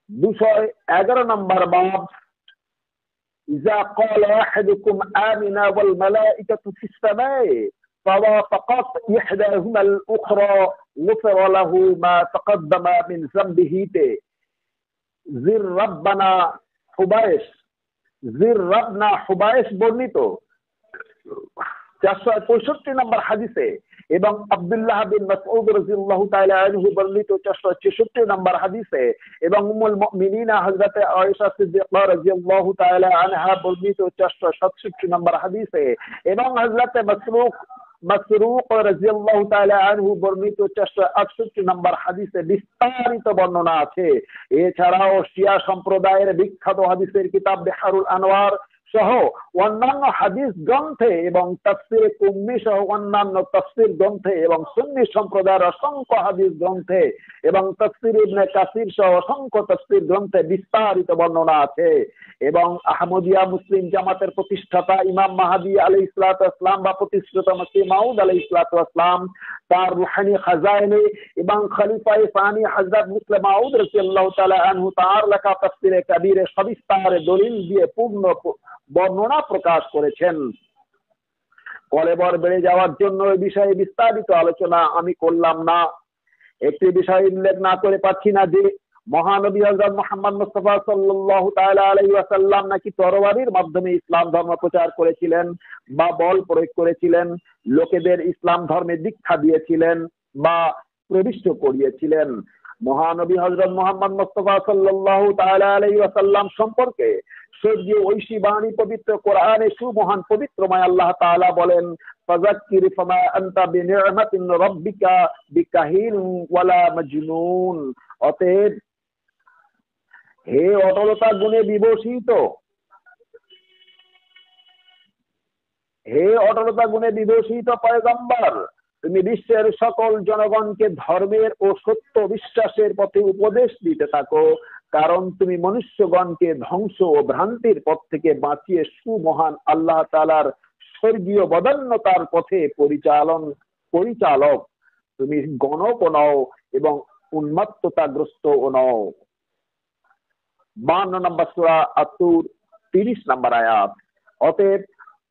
211 নম্বর বাব إذا قال أحدكم آمنا والملائكة في السماء فوافقت إحداهما الأخرى غفر له ما تقدم من ذنبه জির রাব্বানা হুবাইস বর্ণিত 465 নম্বর হাদিসে এবং আব্দুল্লাহ বিন মাসউদ রাদিয়াল্লাহু তাআলা আনহু বর্ণিত 466 নম্বর হাদিসে এবং উম্মুল মুমিনিন হযরত আয়েশা সিদ্দিকা রাদিয়াল্লাহু তাআলা আনহা বর্ণিত 467 নম্বর হাদিসে এবং হযরত মাসরুক রাদিয়াল্লাহু তাআলা আনহু বর্ণিত 468 নম্বর হাদিসে বিস্তারিত বর্ণনা আছে। এছাড়াও শিয়া সম্প্রদায়ের বিখ্যাত হাদিসের কিতাব বিহারুল আনওয়ার সহ অন্যান্য হাদিস গ্রন্থে এবং তাফসীরে কুম্মি সহ অন্যান্য তাফসীর গ্রন্থে এবং সুন্নি সম্প্রদায়ের অসংখ্য হাদিস গ্রন্থে এবং তাফসীর ইবনে কাসির সহ অসংখ্য তাফসীর গ্রন্থে বিস্তারিত বর্ণনা আছে। এবং আহমদিয়া মুসলিম জামাতের প্রতিষ্ঠাতা ইমাম মাহদী আলাইহিস সালাতু ওয়াস সালাম বা প্রতিষ্ঠাতা মসিহ মাউদ আলাইহিস সালাতু ওয়াস সালাম তার রূহানি খাজাইনে এবং খলিফায়ে সানি হযরত মুসলিম মাউদ রাদিয়াল্লাহু তাআলা আনহু তার লেখা তাফসীরে কবীরে সবিস্তারে দলিল দিয়ে পূর্ণ বর্ণনা প্রকাশ করেছেন। কলেবর বেড়ে যাওয়ার জন্য এই বিষয়ে বিস্তারিত আলোচনা আমি করলাম না। একটি বিষয় উল্লেখ না করে পাচ্ছি না যে মহানবী হযরত মুহাম্মদ মুস্তাফা সাল্লাল্লাহু তাআলা আলাইহি ওয়াসাল্লাম নাকি তরবারির মাধ্যমে ইসলাম ধর্ম প্রচার করেছিলেন বা বল প্রয়োগ করেছিলেন, লোকেদের ইসলাম ধর্মে দীক্ষা দিয়েছিলেন বা প্রবিষ্ট করিয়েছিলেন। মহানবী হযরত মুহাম্মদ মুস্তাফা সাল্লাল্লাহু তাআলা আলাইহি ওয়াসাল্লাম সম্পর্কে স্বর্গীয় ঐশী বাণী পবিত্র কোরআনে সুমহান পবিত্রময় আল্লাহ তাআলা বলেন ফাযাক্কির ফামা আনতা বিনি'মাতি রাব্বিকা বিকাহিন ওয়ালা মাজনুন, অতএব হে অটলতা গুণে বিভূষিত পয়গম্বর, তুমি বিশ্বের সকল জনগণকে ধর্মের ও সত্য বিশ্বাসের পথে উপদেশ দিতে থাকো, কারণ তুমি মনুষ্যগণকে ধ্বংস ও ভ্রান্তির পথ থেকে বাঁচিয়ে সুমহান আল্লাহ তাআলার স্বর্গীয় বদান্যতার পথে পরিচালক। তুমি গণক নও এবং উন্মত্ততাগ্রস্ত নও। 52 নম্বর সূরা আত-তুর 30 নম্বর আয়াত। অতএব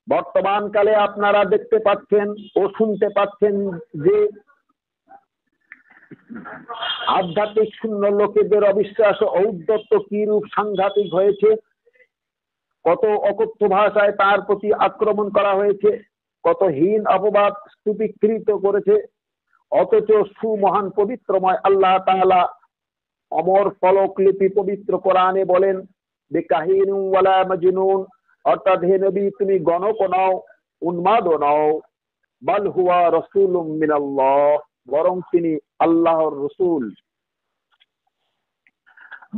বর্তমান কালে আপনারা দেখতে পাচ্ছেন ও শুনতে পাচ্ছেন যে আধ্যাত্মিক শূন্য লোকেদের অবিশ্বাস ও ঔদ্ধত্য কি রূপ সাংঘাতিক হয়েছে, কত অকথ্য ভাষায় তার প্রতি আক্রমণ করা হয়েছে, কত হীন অপবাদ স্তূপীকৃত করেছে, অথচ সুমহান পবিত্রময় আল্লাহ তাআলা অমর ফলকলিপি পবিত্র কোরআনে বলেন বিকাহিনু ওয়ালা মাজনুন, অর্থাৎ হে নবী তুমি গণক নও, উন্মাদ নও, বাল হুয়া রাসূলুম মিনাল্লাহ, বরং তিনি আল্লাহর রাসূল।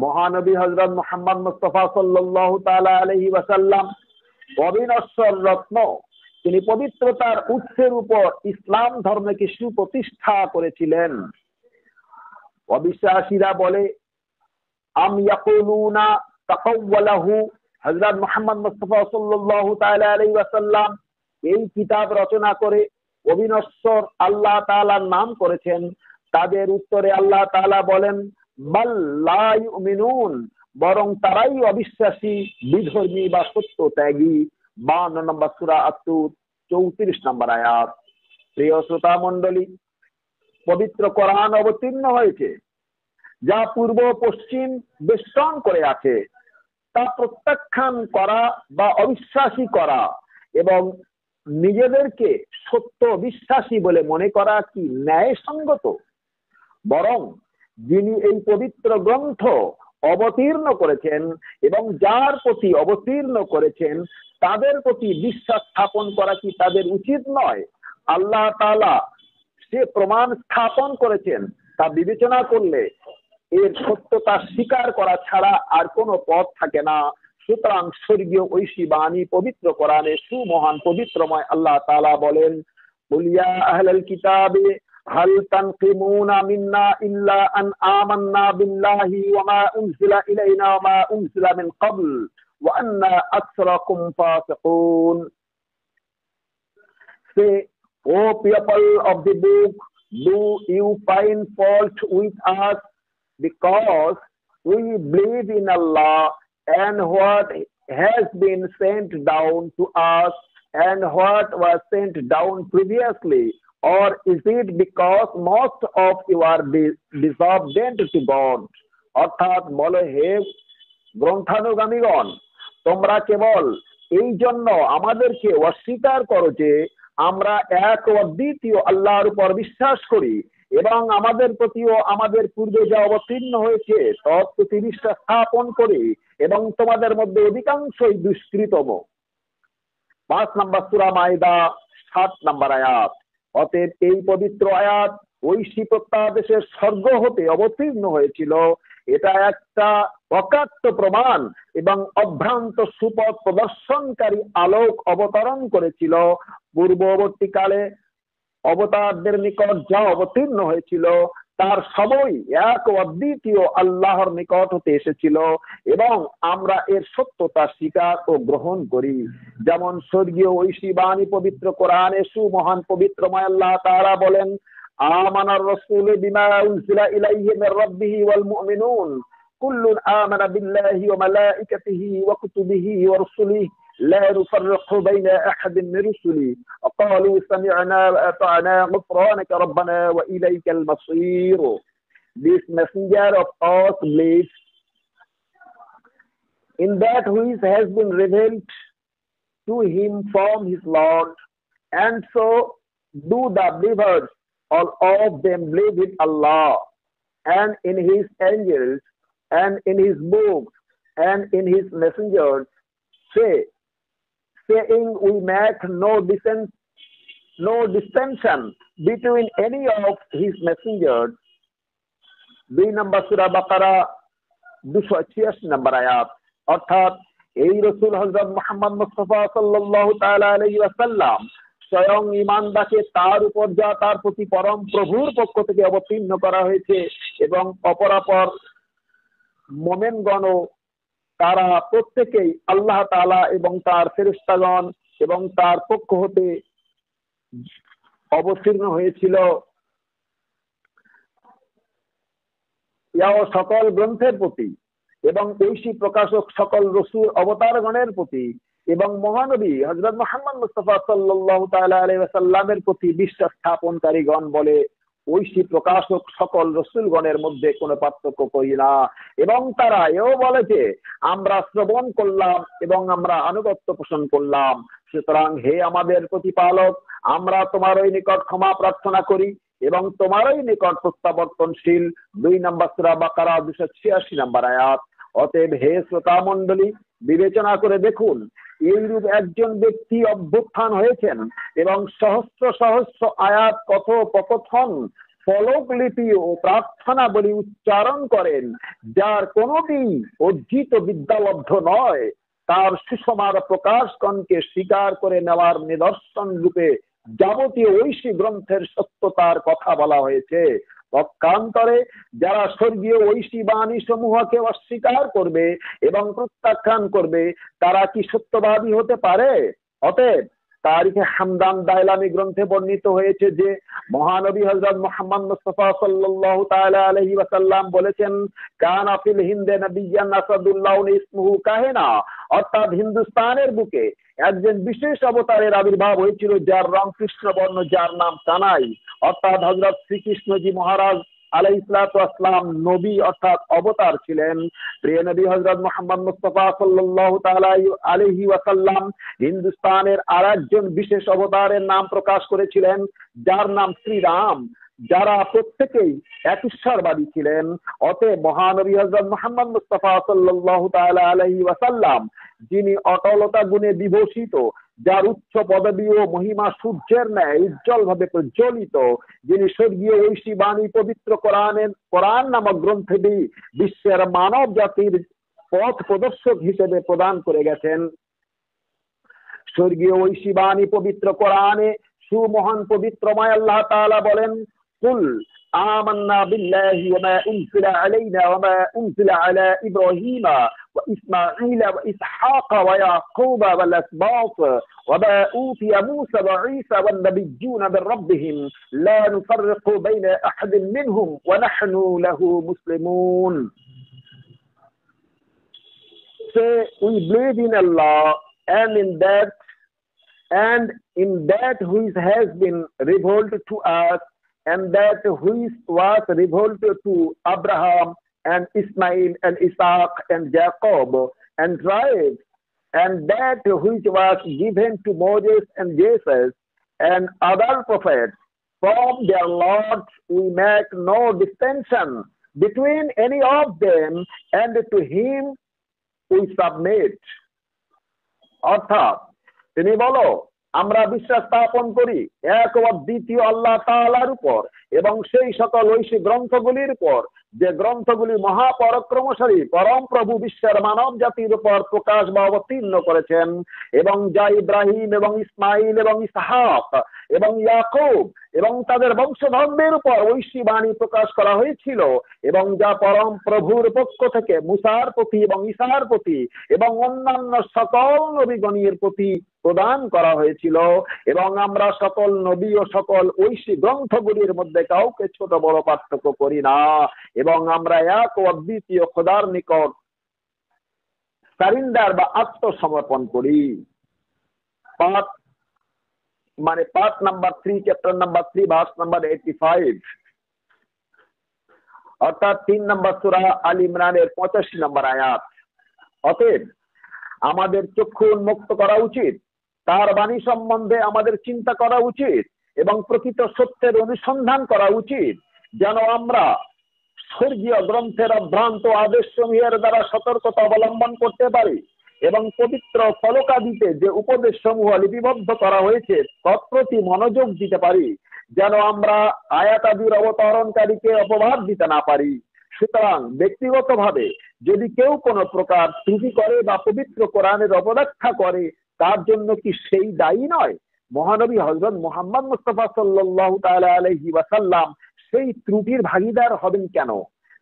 মহানবী হযরত মুহাম্মদ মুস্তাফা সাল্লাল্লাহু তাআলা আলাইহি ওয়াসাল্লাম অবিনশ্বর রত্ন, তিনি পবিত্রতার উৎসের উপর ইসলাম ধর্মকে সুপ্রতিষ্ঠা করেছিলেন। অবিশ্বাসীরা বলে আম ইয়াকুলুনা তাকাওয়ালাহু, হযরত মুহাম্মদ মুস্তাফা সাল্লাল্লাহু তাআলা আলাইহি ওয়াসাল্লাম এই কিতাব রচনা করে অবিনশ্বর আল্লাহ তাআলার নাম করেছেন। তাদের উত্তরে আল্লাহ তাআলা বলেন বাল লা ইউমিনুন, বরং তারাই অবিশ্বাসী, বিধর্মী বা সত্য ত্যাগী। 52 নম্বর সূরা আত-তুর 34 নম্বর আয়াত। প্রিয় শ্রোতা মণ্ডলী, পবিত্র কোরআন অবতীর্ণ হয়েছে যা পূর্ব পশ্চিম বেষ্টন করে আছে, তা প্রত্যাখ্যান করা বা অবিশ্বাসী করা এবং নিজেদেরকে সত্য বিশ্বাসী বলে মনে করা কি ন্যায়সঙ্গত? বরং যিনি এই পবিত্র গ্রন্থ অবতীর্ণ করেছেন এবং যার প্রতি অবতীর্ণ করেছেন তাদের প্রতি বিশ্বাস স্থাপন করা কি তাদের উচিত নয়? আল্লাহ তাআলা সে প্রমাণ স্থাপন করেছেন, তা বিবেচনা করলে এর সত্যতা স্বীকার করা ছাড়া আর কোনো পথ থাকে না। সুতরাং স্বর্গীয় ঐশী বাণী পবিত্র কোরআনে সুমহান পবিত্রময় আল্লাহ তাআলা বলেন কুল ইয়া আহলাল কিতাবি হাল তানকিমুনা মিন্না ইল্লা আন আমান্না বিল্লাহি ওয়া মা উনজিলা ইলাইনা ওয়া মা উনজিলা মিন ক্বাবল ওয়া আন্না আকসারাকুম ফাসিকুন। Say, O people of the book, do you find fault with us because we believe in Allah and what has been sent down to us and what was sent down previously, or is it because most of you are disobedient to God? অর্থাৎ বলে হে গ্রন্থানুগামীগণ, তোমরা কেবল এই জন্য আমাদেরকে অস্বীকার করো যে আমরা এক ও দ্বিতীয় আল্লাহর উপর বিশ্বাস করি এবং আমাদের প্রতিও আমাদের পূর্বে যা অবতীর্ণ হয়েছে তৎপ্রতি বিশ্বাস স্থাপন করি এবং তোমাদের মধ্যে অধিকাংশই দুষ্কৃতম। 5 নম্বর সূরা মাইদা 7 নম্বর আয়াত। অতএব এই পবিত্র আয়াত ঐশী প্রত্যাদেশের স্বর্গ হতে অবতীর্ণ হয়েছিল। এটা একটা অকাট্য প্রমাণ এবং অভ্রান্ত সুপথ প্রদর্শনকারী আলোক অবতরণ করেছিল। পূর্ববর্তীকালে অবতারদের নিকট যা অবতীর্ণ হয়েছিল তার সবই এক ও অদ্বিতীয় আল্লাহর নিকট হতে এসেছিল এবং আমরা এর সত্যতা স্বীকার ও গ্রহণ করি। যেমন স্বর্গীয় ঐশী বাণী পবিত্র কোরআনে সুমহান পবিত্রময় আল্লাহ তাআলা বলেন আমানার রাসূলু বিমা উনজিলা ইলাইহি মির রাব্বিহি ওয়াল মুমিনুন কুল্লুন আমানা বিল্লাহি ওয়া মালাইকাতিহি ওয়া কুতুবিহি ওয়া রুসুলিহি لا نفرق بين أحد من رسله وقالوا سمعنا وأطعنا غفرانك ربنا وإليك المصير. This messenger of us believes in that which has been revealed to him from his Lord, and so do the believers. All of them believe in Allah and in His angels and in His books and in His messengers, saying we make no distinction between any of His messengers. 2 নম্বর সূরা বাকারা 286 নম্বর আয়াত। অর্থাৎ এই রাসূল হযরত মুহাম্মদ মুস্তাফা সাল্লাল্লাহু তাআলা আলাইহি ওয়াসাল্লাম স্বয়ং ঈমানদারকে তার উপর যা তার প্রতি পরম প্রভুর পক্ষ থেকে অবতীর্ণ করা হয়েছে এবং অপরাপর মুমিনগণও তারা প্রত্যেকেই আল্লাহ তাআলা এবং তার ফেরেশতাগণ এবং তার পক্ষ হতে অবতীর্ণ হয়েছিল সকল গ্রন্থের প্রতি এবং ঐশী প্রকাশক সকল রাসূল অবতারগণের প্রতি এবং মহানবী হযরত মুহাম্মদ মুস্তাফা সাল্লাল্লাহু তাআলা আলাইহি ওয়াসাল্লামের প্রতি বিশ্বাস স্থাপনকারীগণ বলে ঐশী প্রকাশক সকল রাসূলগণের মধ্যে কোনো পার্থক্য করি না এবং তারা এও বলে যে আমরা শ্রবণ করলাম এবং আমরা আনুগত্য পোষণ করলাম। সুতরাং হে আমাদের প্রতিপালক, আমরা তোমার ওই নিকট ক্ষমা প্রার্থনা করি এবং তোমারই নিকট প্রত্যাবর্তনশীল। 2 নম্বর সূরা বাকারা 286 নম্বর আয়াত। অতএব হে শ্রোতা মণ্ডলী, বিবেচনা করে দেখুন, এইরূপ একজন ব্যক্তি অভ্যুত্থান হয়েছেন এবং সহস্র সহস্র আয়াত কথোপকথন ফলকলিপি ও প্রার্থনা বলি উচ্চারণ করেন, যার কোনটি অর্জিত বিদ্যালব্ধ নয়, তার সুষমার প্রকাশগণকে স্বীকার করে নেওয়ার নিদর্শন রূপে যাবতীয় ঐশী গ্রন্থের সত্যতার কথা বলা হয়েছে। পক্ষান্তরে যারা স্বর্গীয় ঐশী বাণী সমূহকে অস্বীকার করবে এবং প্রত্যাখ্যান করবে, তারা কি সত্যবাদী হতে পারে? অতএব তারিখে হামদান দাইলামি গ্রন্থে বর্ণিত হয়েছে যে মহানবী হযরত মুহাম্মদ মুস্তাফা সাল্লাল্লাহু তাআলা আলাইহি ওয়াসাল্লাম বলেছেন, কানা ফিল হিন্দে নবিয়ান আসাদুল্লাহ ইসমুহু কাহিনা, অর্থাৎ হিন্দুস্তানের বুকে একজন বিশেষ অবতারের আবির্ভাব হয়েছিল, যার রং কৃষ্ণবর্ণ, যার নাম কানাই, অর্থাৎ হযরত শ্রীকৃষ্ণজি মহারাজ আলাইহিসসালাম নবী অর্থাৎ অবতার ছিলেন। প্রিয় নবী হযরত মুহাম্মদ মুস্তাফা সাল্লাল্লাহু তাআলা আলাইহি ওয়াসাল্লাম হিন্দুস্তানের আরেকজন বিশেষ অবতারের নাম প্রকাশ করেছিলেন, যার নাম শ্রীরাম, যারা প্রত্যেকেই এক ঈশ্বরবাদী ছিলেন। অতএব মহানবী হযরত মুহাম্মদ মুস্তাফা সাল্লাল্লাহু তাআলা আলাইহি ওয়াসাল্লাম, যিনি অটলতা গুণে বিভূষিত, যার উচ্চ পদবী ও মহিমা সূর্যের ন্যায় উজ্জ্বল ভাবে প্রজ্বলিত, যিনি স্বর্গীয় ঐশী বাণী পবিত্র কোরআন নামক গ্রন্থটি বিশ্বের মানব জাতির পথ প্রদর্শক হিসেবে প্রদান করে গেছেন। স্বর্গীয় ঐশী বাণী পবিত্র কোরআনে সুমহান পবিত্রময় আল্লাহ তাআলা বলেন, কুল আমান্না বিল্লাহি ওয়া মা উনজিলা আলাইনা ওয়া মা উনজিলা আলা ইব্রাহিমা ওয়া ইসমাঈলা ওয়া ইসহাকা ওয়া ইয়াকুবা ওয়াল আসবাত ওয়া মা উতিয়া মূসা ওয়া ঈসা ওয়ান নাবিয়্যুনা মির রাব্বিহিম লা নুফাররিকু বাইনা আহাদিন মিনহুম ওয়া নাহনু লাহু মুসলিমুন। Say, we believe in Allah and in that which has been revealed to us, and that which was revealed to Abraham and Ismail and Isaac and Jacob and tribes, and that which was given to Moses and Jesus and other prophets. From their Lord we make no distinction between any of them, and to him we submit. অর্থাৎ তিনি বলো, আমরা বিশ্বাস স্থাপন করি এক ও দ্বিতীয় আল্লাহ তাআলার উপর এবং সেই সকল ঐশী গ্রন্থগুলির উপর, যে গ্রন্থগুলি মহাপরাক্রমশালী পরম প্রভু বিশ্বের মানব জাতির উপর প্রকাশ বা অবতীর্ণ করেছেন, এবং যা ইব্রাহিম এবং ইসমাইল এবং ইসহাক এবং ইয়াকুব এবং তাদের বংশধরদের উপর ঐশী বাণী প্রকাশ করা হয়েছিল, এবং যা পরম প্রভুর পক্ষ থেকে মুসার প্রতি এবং ঈসার প্রতি এবং অন্যান্য সকল নবীগণের প্রতি প্রদান করা হয়েছিল। এবং আমরা সকল নবী ও সকল ঐশী গ্রন্থগুলির মধ্যে কাউকে ছোট বড় পার্থক্য করি না, এবং আমরা এক ও অদ্বিতীয় খোদার নিকট সারেন্ডার বা আত্মসমর্পণ করি। Part number 3, chapter number 3, verse number 85, অর্থাৎ 3 নম্বর সূরা আল ইমরানের 85 নম্বর আয়াত। অতএব আমাদের চক্ষু উন্মুক্ত করা উচিত, তার বাণী সম্বন্ধে আমাদের চিন্তা করা উচিত এবং প্রকৃত সত্যের অনুসন্ধান করা উচিত, যেন আমরা স্বর্গীয় গ্রন্থের অভ্রান্ত আদেশ সমূহের দ্বারা সতর্কতা অবলম্বন করতে পারি এবং পবিত্র ফলকাদিতে যে উপদেশ সমূহ লিপিবদ্ধ করা হয়েছে তৎপ্রতি মনোযোগ দিতে পারি, যেন আমরা আয়াতাদির অবতরণকারীকে অপবাদ দিতে না পারি। সুতরাং ব্যক্তিগতভাবে যদি কেউ কোনো প্রকার ত্রুটি করে বা পবিত্র কোরআনের অপব্যাখ্যা করে, তার জন্য কি সেই দায়ী নয়? মহানবী হযরত মুহাম্মদ মুস্তাফা সাল্লাল্লাহু তাআলা আলাইহি ওয়াসাল্লাম সেই ত্রুটির ভাগীদার হবেন কেন?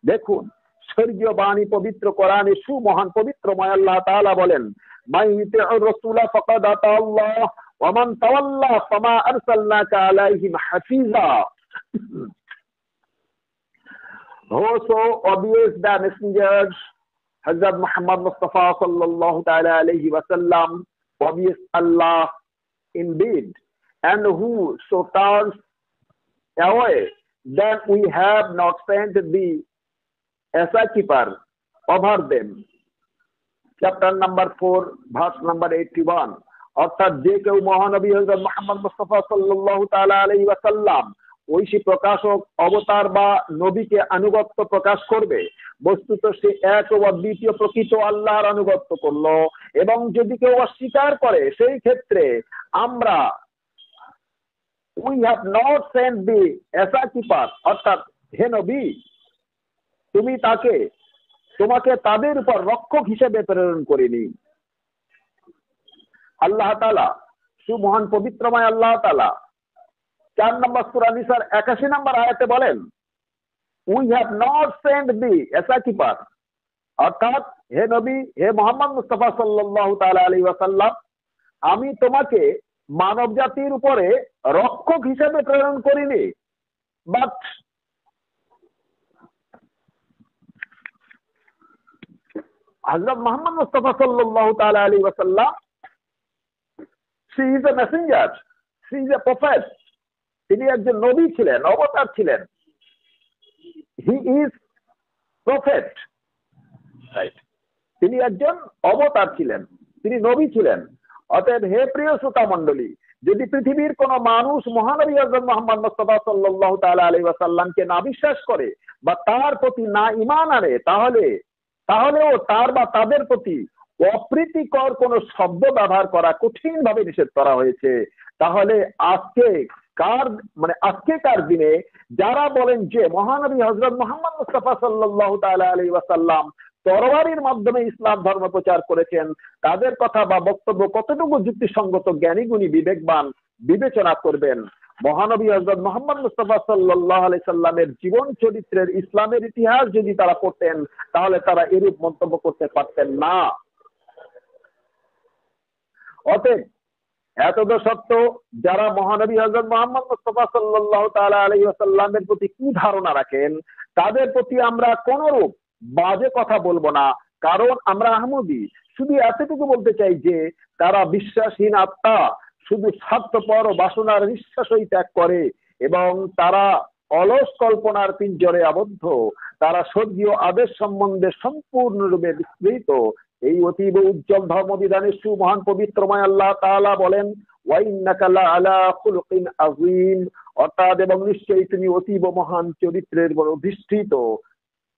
দেখুন, স্বর্গীয় বাণী পবিত্র কোরআনে সুমহান পবিত্রময় আল্লাহ তাআলা বলেন, মান ইতিউর রাসূলা ফাকাদ আতা আল্লাহ ওয়া মান তাওয়াল্লা ফামা আরসালনাকা আলাইহিম Hafiza. Whoso obeys the messengers, Hazrat Muhammad Mustafa sallallahu ta'ala alayhi wa sallam, obeys Allah indeed, and who so turns away, then we have not sent the keeper over them. Chapter number 4, verse number 81. অর্থাৎ যে কেউ মহানবী হযরত মুহাম্মদ মুস্তাফা সাল্লাল্লাহু তাআলা আলাইহি ওয়াসাল্লাম ঐশী প্রকাশক অবতার বা নবীকে আনুগত্য প্রকাশ করবে, বস্তুত সে এক ও দ্বিতীয় প্রকৃত আল্লাহর আনুগত্য করলো। এবং যদি কেউ অস্বীকার করে, সেই ক্ষেত্রে আমরা উই হ্যাভ নট সেন্ট দি এসা কিপার, অর্থাৎ হে নবী তুমি তোমাকে তাদের উপর রক্ষক হিসেবে প্রেরণ করিনি। আল্লাহ তাআলা সুমহান পবিত্রময় আল্লাহ তাআলা 4 নম্বর সূরা নিসার 81 নম্বর আয়াতে বলেন, উই হ্যাভ নট সেন্ট দি এসা কিপার, অর্থাৎ হে নবী, হে মোহাম্মদ মুস্তাফা সাল্লাল্লাহু তাআলা আলাইহি ওয়াসাল্লাম, আমি তোমাকে মানব জাতির উপরে রক্ষক হিসেবে প্রেরণ করিনি। বাট হযরত মুহাম্মদ মুস্তাফা সাল্লাল্লাহু তাআলা আলাইহি ওয়াসাল্লাম, she is a messenger, she is a prophet, তিনি একজন নবী ছিলেন, অবতার ছিলেন। he is prophet, right? তিনি একজন অবতার ছিলেন, তিনি নবী ছিলেন। অতএব হে প্রিয় শ্রোতা মণ্ডলী, যদি পৃথিবীর কোন মানুষ মহানবী হযরত মুহাম্মদ মুস্তাফা সাল্লাল্লাহু তাআলা আলাইহি ওয়াসাল্লামকে না বিশ্বাস করে বা তার প্রতি না ঈমান আনে, তাহলেও তার বা তাদের প্রতি অপ্রীতিকর কোন শব্দ ব্যবহার করা কঠিনভাবে নিষেধ করা হয়েছে। তাহলে আজকেকার দিনে যারা বলেন যে মহানবী হযরত মুহাম্মদ মুস্তাফা সাল্লাল্লাহু তাআলা আলাইহি ওয়াসাল্লাম তরবারির মাধ্যমে ইসলাম ধর্ম প্রচার করেছেন, তাদের কথা বা বক্তব্য কতটুকু যুক্তিসঙ্গত জ্ঞানী গুণী বিবেকবান বিবেচনা করবেন। মহানবী হযরত মুহাম্মদ মুস্তাফা সাল্লাল্লাহু আলাইহি সাল্লামের জীবন চরিত্রের ইসলামের ইতিহাস যদি তারা পড়তেন, তাহলে তারা এরূপ মন্তব্য করতে পারতেন না। অতএব এতদ সত্ত্বেও যারা মহানবী হযরত মুহাম্মদ মুস্তাফা সাল্লাল্লাহু তাআলা আলাইহি ওয়াসাল্লামের প্রতি কি ধারণা রাখেন, তাদের প্রতি আমরা কোনরূপ বাজে কথা বলবো না, কারণ আমরা আহমদী। শুধু এতটুকু বলতে চাই যে তারা বিশ্বাসহীন আত্মা, শুধু স্বার্থপর ও বাসনার নিঃশ্বাসই ত্যাগ করে এবং তারা অলস কল্পনার পিঞ্জরে আবদ্ধ। তারা স্বর্গীয় আদেশ সম্বন্ধে সম্পূর্ণরূপে বিস্মৃত। এই অতীব উজ্জ্বল ধর্মবিধানের সুমহান পবিত্রময় আল্লাহ তাআলা বলেন, ওয়া ইন্নাকা লাআলা খুলুকিন আযীম, অর্থাৎ এবং নিশ্চয়ই তুমি অতীব মহান চরিত্রের উপর অধিষ্ঠিত।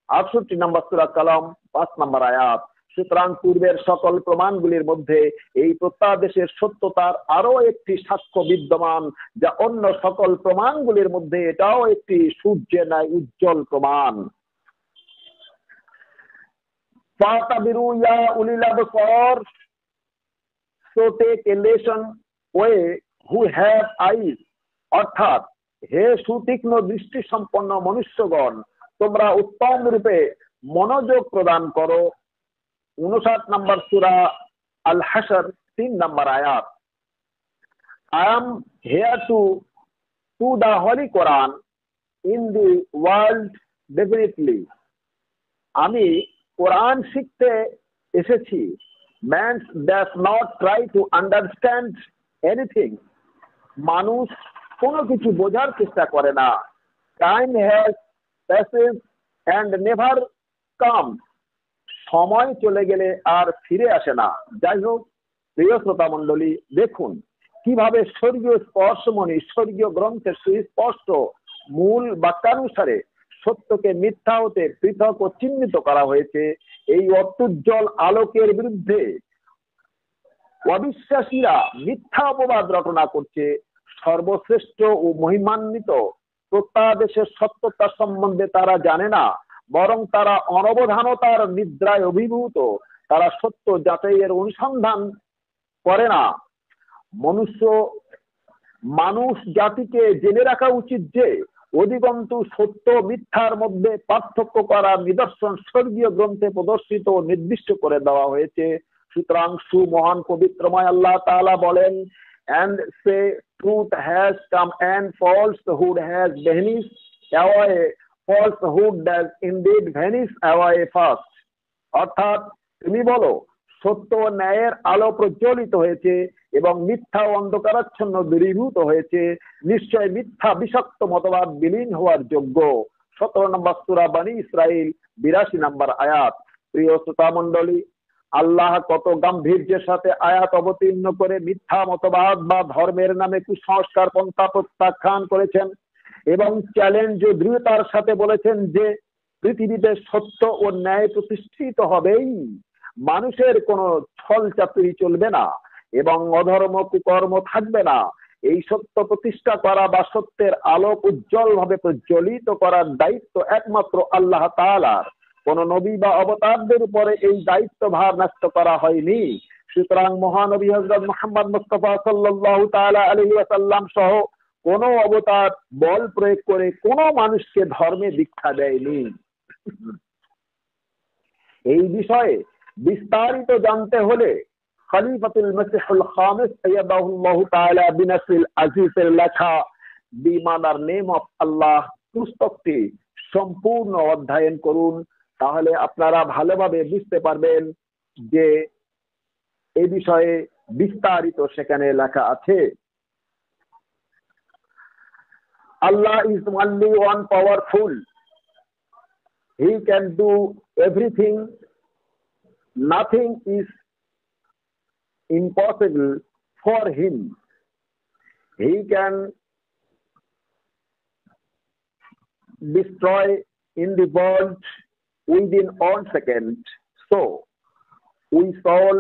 68 নম্বর সূরা কালাম 5 নম্বর আয়াত। সুতরাং পূর্বের সকল প্রমাণগুলির মধ্যে এই প্রত্যাদেশের সত্যতার আরো একটি সাক্ষ্য বিদ্যমান, যা অন্য সকল প্রমাণগুলির মধ্যে এটাও একটি সূর্যের ন্যায় উজ্জ্বল প্রমাণ। ফাতাবিরু ইয়া উলিল আবসার, so take a lesson way who have eyes, অর্থাৎ হে সুতীক্ষ্ণ দৃষ্টি সম্পন্ন মনুষ্যগণ, তোমরা উত্তম রূপে মনোযোগ প্রদান করো। 59 নম্বর সূরা আল হাশর 3 নম্বর আয়াত। I am here to the Holy Quran in the world definitely, আমি কোরআন শিখতে এসেছি। Man does not try to understand anything, মানুষ কোনো কিছু বোঝার চেষ্টা করে না। Time has passes and never comes, সময় চলে গেলে আর ফিরে আসে না। যাই হোক প্রিয় শ্রোতা মণ্ডলী, দেখুন কিভাবে স্বর্গীয় স্পর্শমণি স্বর্গীয় গ্রন্থের সুস্পষ্ট মূল বাক্যানুসারে সত্যকে মিথ্যা হতে পৃথক ও চিহ্নিত করা হয়েছে। এই অত্যুজ্জ্বল আলোকের বিরুদ্ধে অবিশ্বাসীরা মিথ্যা অপবাদ রটনা করছে। সর্বশ্রেষ্ঠ ও মহিমান্বিত প্রত্যাদেশের সত্যতা সম্বন্ধে তারা জানে না, বরং তারা অনবধানতার নিদ্রায় অভিভূত। তারা সত্য যাচাইয়ের অনুসন্ধান করে না। মানুষ জাতিকে জেনে রাখা উচিত যে অধিকন্তু সত্য মিথ্যার মধ্যে পার্থক্য করার নিদর্শন স্বর্গীয় গ্রন্থে প্রদর্শিত ও নির্দিষ্ট করে দেওয়া হয়েছে। সুতরাং সুমহান পবিত্রময় আল্লাহ তাআলা বলেন, and say truth has come and falsehood has vanished away, falsehood does indeed vanish away first, অর্থাৎ তুমি বলো সত্য ও ন্যায়ের আলো প্রজ্বলিত হয়েছে এবং মিথ্যা ও অন্ধকারাচ্ছন্ন দূরীভূত হয়েছে। নিশ্চয় মিথ্যা বিষাক্ত মতবাদ বিলীন হওয়ার যোগ্য। 17 নম্বর সূরা বনী ইসরাইল 82 নম্বর আয়াত। প্রিয় শ্রোতা মণ্ডলী, আল্লাহ কত গাম্ভীর্যের সাথে আয়াত অবতীর্ণ করে মিথ্যা মতবাদ বা ধর্মের নামে কুসংস্কার পন্থা প্রত্যাখ্যান করেছেন। এবং চ্যালেঞ্জ ও দৃঢ়তার সাথে বলেছেন যে পৃথিবীতে সত্য ও ন্যায় প্রতিষ্ঠিত হবেই, মানুষের কোনো ছল চাতুরি চলবে না এবং অধর্ম কুকর্ম থাকবে না। এই সত্য প্রতিষ্ঠা করা বা সত্যের আলোক উজ্জ্বল ভাবে প্রজ্বলিত করার দায়িত্ব একমাত্র আল্লাহ তাআলার। কোন নবী বা অবতারদের উপরে এই দায়িত্ব ভার ন্যস্ত করা হয়নি। সুতরাং মহানবী হযরত মুহাম্মদ মুস্তাফা সাল্লাল্লাহু তাআলা আলাইহি ওয়াসাল্লাম সহ কোন অবতার বল প্রয়োগ করে কোন মানুষকে ধর্মে দীক্ষা দেয়নি। এই বিষয়ে বিস্তারিত জানতে হলে খলিফাতুল মসিহুল খামিস আইয়াদাহুল্লাহু তাআলা বিনাসরিল আজিজের লেখা দি মাদার নেম অফ আল্লাহ পুস্তকটি সম্পূর্ণ অধ্যয়ন করুন, তাহলে আপনারা ভালোভাবে বুঝতে পারবেন যে এই বিষয়ে বিস্তারিত সেখানে লেখা আছে। Allah is only one powerful. He can do everything. Nothing is impossible for him. He can destroy in the world within 1 second. So we shall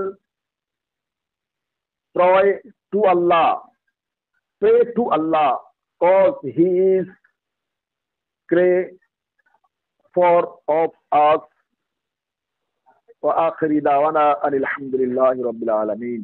pray to Allah, cause He is creator of us. وآخر دعوانا أن الحمد لله رب العالمين.